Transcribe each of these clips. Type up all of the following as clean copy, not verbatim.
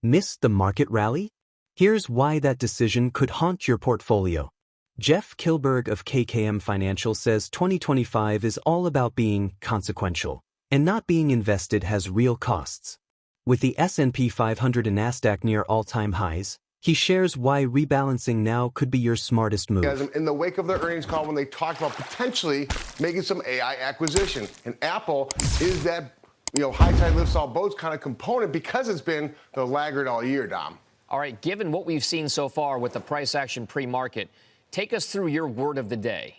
Missed the market rally? Here's why that decision could haunt your portfolio. Jeff Kilburg of KKM Financial says 2025 is all about being consequential, and not being invested has real costs. With the S&P 500 and Nasdaq near all-time highs, he shares why rebalancing now could be your smartest move. In the wake of their earnings call when they talked about potentially making some AI acquisition. And Apple is that, high tide lifts all boats kind of component because it's been the laggard all year, Dom. All right, given what we've seen so far with the price action pre-market, take us through your word of the day.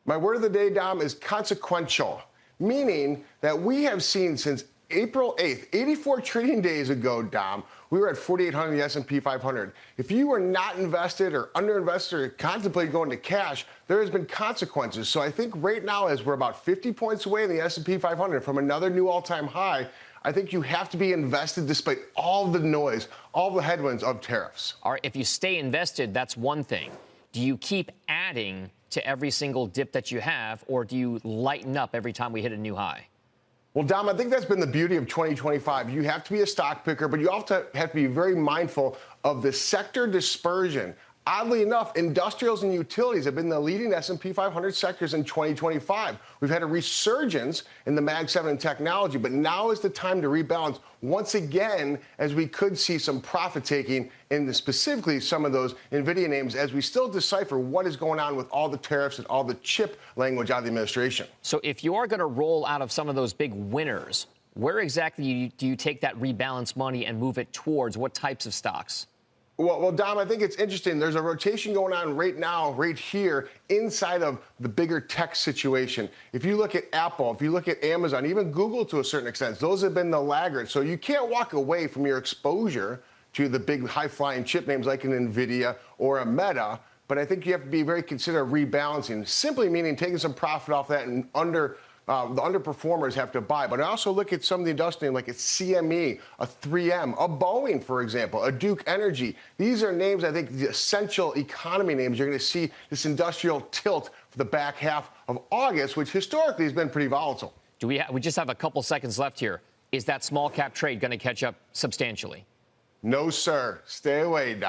My word of the day, Dom, is consequential, meaning that we have seen since April 8th, 84 trading days ago, Dom, we were at 4,800 in the S&P 500. If you were not invested or underinvested or contemplating going to cash, there has been consequences. So I think right now, as we're about 50 points away in the S&P 500 from another new all-time high, I think you have to be invested despite all the noise, all the headwinds of tariffs. All right, if you stay invested, that's one thing. Do you keep adding to every single dip that you have, or do you lighten up every time we hit a new high? Well, Dom, I think that's been the beauty of 2025. You have to be a stock picker, but you also have to be very mindful of the sector dispersion. Oddly enough, industrials and utilities have been the leading S&P 500 sectors in 2025. We've had a resurgence in the Mag 7 and technology, but now is the time to rebalance once again, as we could see some profit taking in specifically some of those NVIDIA names, as we still decipher what is going on with all the tariffs and all the chip language out of the administration. So if you are going to roll out of some of those big winners, where exactly do you take that rebalance money and move it towards what types of stocks? Well, Dom, I think it's interesting. There's a rotation going on right now, right here, inside of the bigger tech situation. If you look at Apple, if you look at Amazon, even Google to a certain extent, those have been the laggards. So you can't walk away from your exposure to the big high-flying chip names like an NVIDIA or a Meta. But I think you have to be very considerate of rebalancing, simply meaning taking some profit off that and the underperformers have to buy. But I also look at some of the industrial, like a CME, a 3M, a Boeing, for example, a Duke Energy. These are names, I think, the essential economy names. You're going to see this industrial tilt for the back half of August, which historically has been pretty volatile. We just have a couple seconds left here. Is that small cap trade going to catch up substantially? No, sir. Stay away, Doc.